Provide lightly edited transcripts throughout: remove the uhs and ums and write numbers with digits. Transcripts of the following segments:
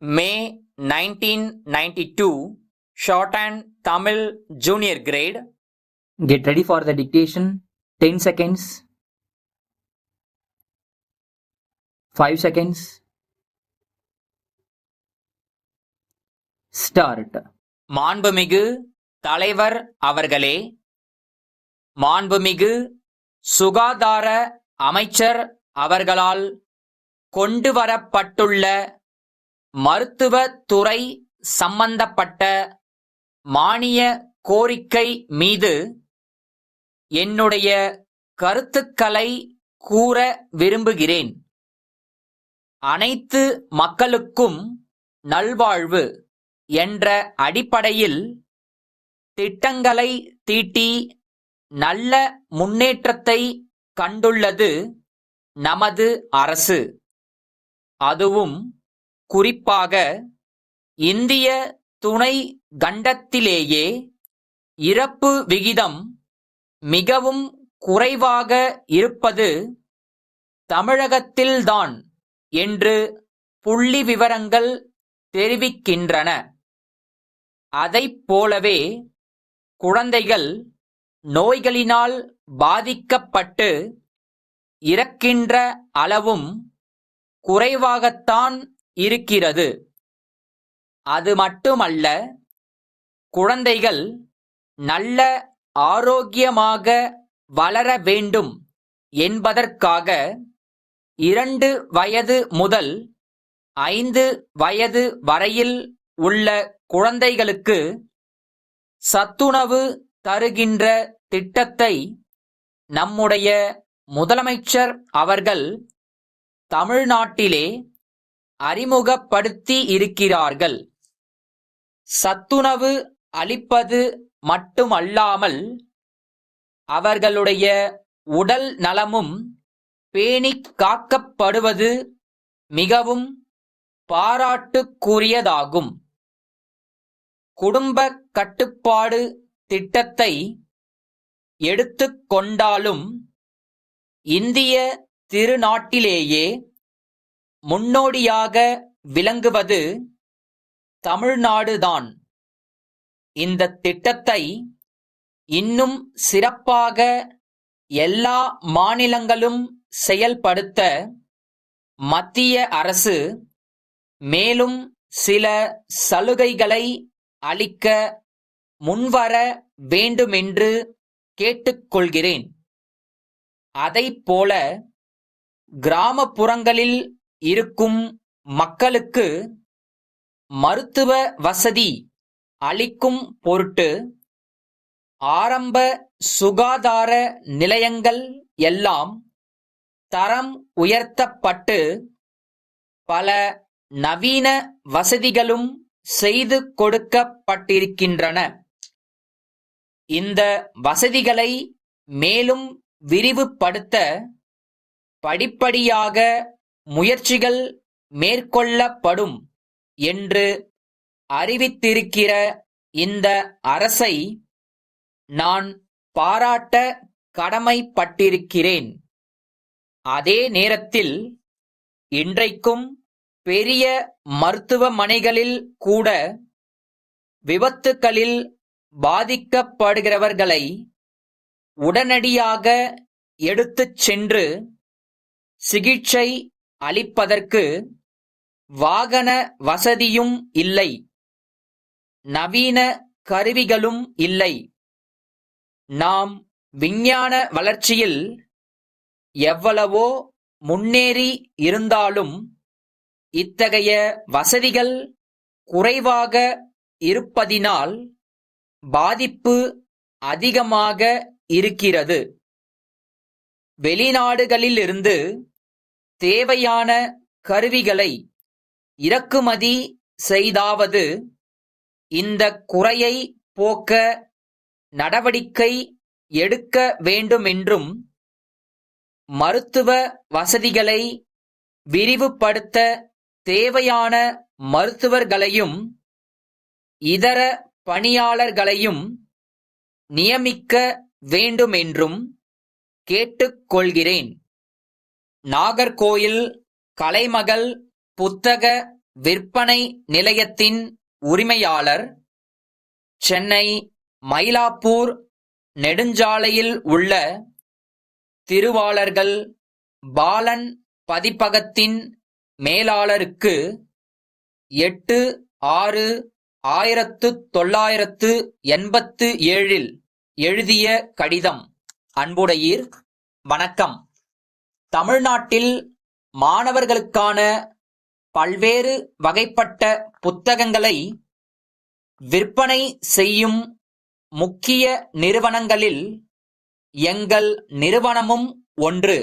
May 1992, Shorthand Tamil Junior Grade. Get ready for the dictation. 10 seconds. 5 seconds. Start. மாண்புமிகு தலைவர் அவர்களே, மாண்புமிகு சுகாதார அமைச்சர் அவர்களால் கொண்டுவரப்பட்டுள்ள மருத்துவத் துறை சம்பந்தப்பட்ட மானிய கோரிக்கை மீது என்னுடைய கருத்துக்களை கூற விரும்புகிறேன். அனைத்து மக்களுக்கும் நல்வாழ்வு என்ற அடிப்படையில் திட்டங்களை தீட்டி நல்ல முன்னேற்றத்தை கண்டுள்ளது நமது அரசு. அதுவும் குறிப்பாக இந்திய துணை கண்டத்திலேயே இறப்பு விகிதம் மிகவும் குறைவாக இருப்பது தமிழகத்தில்தான் என்று புள்ளிவிவரங்கள் தெரிவிக்கின்றன. அதைப் போலவே குழந்தைகள் நோய்களினால் பாதிக்கப்பட்டு இறக்கின்ற அளவும் குறைவாகத்தான் இருக்கிறது. அது மட்டுமல்ல, குழந்தைகள் நல்ல ஆரோக்கியமாக வளர வேண்டும் என்பதற்காக 2 வயது முதல் 5 வயது வரையில் உள்ள குழந்தைகளுக்கு சத்துணவு தருகின்ற திட்டத்தை நம்முடைய முதலமைச்சர் அவர்கள் தமிழ்நாட்டிலே அறிமுகப்படுத்தி இருக்கிறார்கள். சத்துணவு அளிப்பது மட்டுமல்லாமல் அவர்களுடைய உடல் நலமும் பேணிக் காக்கப்படுவது மிகவும் பாராட்டுக்குரியதாகும். குடும்ப கட்டுப்பாடு திட்டத்தை எடுத்துக் கொண்டாலும் இந்திய திருநாட்டிலேயே முன்னோடியாக விளங்குவது தமிழ்நாடுதான். இந்த திட்டத்தை இன்னும் சிறப்பாக எல்லா மாநிலங்களும் செயல்படுத்த மத்திய அரசு மேலும் சில சலுகைகளை அளிக்க முன்வர வேண்டுமென்று கேட்டுக்கொள்கிறேன். அதைப்போல கிராமப்புறங்களில் இருக்கும் மக்களுக்கு மருத்துவ வசதி அளிக்கும் பொருட்டு ஆரம்ப சுகாதார நிலையங்கள் எல்லாம் தரம் உயர்த்தப்பட்டு பல நவீன வசதிகளும் செய்து கொடுக்கப்பட்டிருக்கின்றன. இந்த வசதிகளை மேலும் விரிவுபடுத்த படிப்படியாக முயற்சிகள் மேற்கொள்ளப்படும் என்று அறிவித்திருக்கிற இந்த அரசை நான் பாராட்ட கடமைப்பட்டிருக்கிறேன். அதே நேரத்தில் இன்றைக்கும் பெரிய மருத்துவமனைகளில் கூட விபத்துகளில் பாதிக்கப்படுகிறவர்களை உடனடியாக எடுத்துச் சென்று சிகிச்சை அளிப்பதற்கு வாகன வசதியும் இல்லை, நவீன கருவிகளும் இல்லை. நாம் விஞ்ஞான வளர்ச்சியில் எவ்வளவோ முன்னேறி இருந்தாலும் இத்தகைய வசதிகள் குறைவாக இருப்பதினால் பாதிப்பு அதிகமாக இருக்கிறது. வெளிநாடுகளிலிருந்து தேவையான கருவிகளை இறக்குமதி செய்தாவது இந்த குறையை போக்க நடவடிக்கை எடுக்க வேண்டுமென்றும் மருத்துவ வசதிகளை விரிவுபடுத்த தேவையான மருத்துவர்களையும் இதர பணியாளர்களையும் நியமிக்க வேண்டுமென்றும் கேட்டுக்கொள்கிறேன். நாகர்கோயில் கலைமகள் புத்தக விற்பனை நிலையத்தின் உரிமையாளர் சென்னை மயிலாப்பூர் நெடுஞ்சாலையில் உள்ள திருவாளர்கள் பாலன் பதிப்பகத்தின் மேலாளருக்கு 8/6/1987 எழுதிய கடிதம். அன்புடையீர், வணக்கம். தமிழ்நாட்டில் மாணவர்களுக்கான பல்வேறு வகைப்பட்ட புத்தகங்களை விற்பனை செய்யும் முக்கிய நிறுவனங்களில் எங்கள் நிறுவனமும் ஒன்று.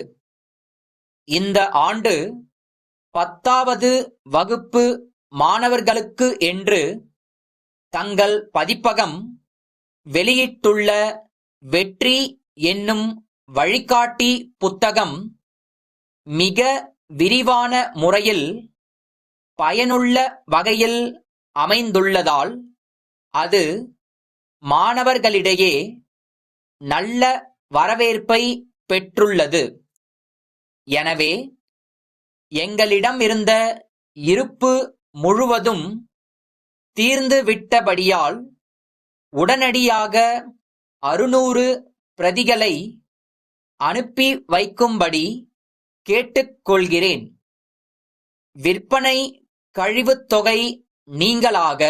இந்த ஆண்டு 10வது வகுப்பு மாணவர்களுக்கு என்று தங்கள் பதிப்பகம் வெளியிட்டுள்ள வெற்றி என்னும் வழிகாட்டி புத்தகம் மிக விரிவான முறையில் பயனுள்ள வகையில் அமைந்துள்ளதால் அது மாணவர்களிடையே நல்ல வரவேற்பை பெற்றுள்ளது. எனவே எங்களிடம் இருந்த இருப்பு முழுவதும் தீர்ந்து விட்டபடியால் உடனடியாக 600 பிரதிகளை அனுப்பி வைக்கும்படி கேட்டுக்கொள்கிறேன். விற்பனை கழிவுத் தொகை நீங்கலாக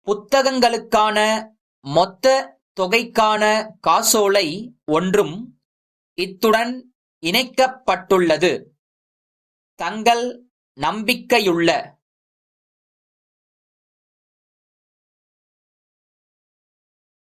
புத்தகங்களுக்கான மொத்த தொகைக்கான காசோலை ஒன்றும் இத்துடன் இணைக்கப்பட்டுள்ளது. தங்கள் நம்பிக்கையுள்ள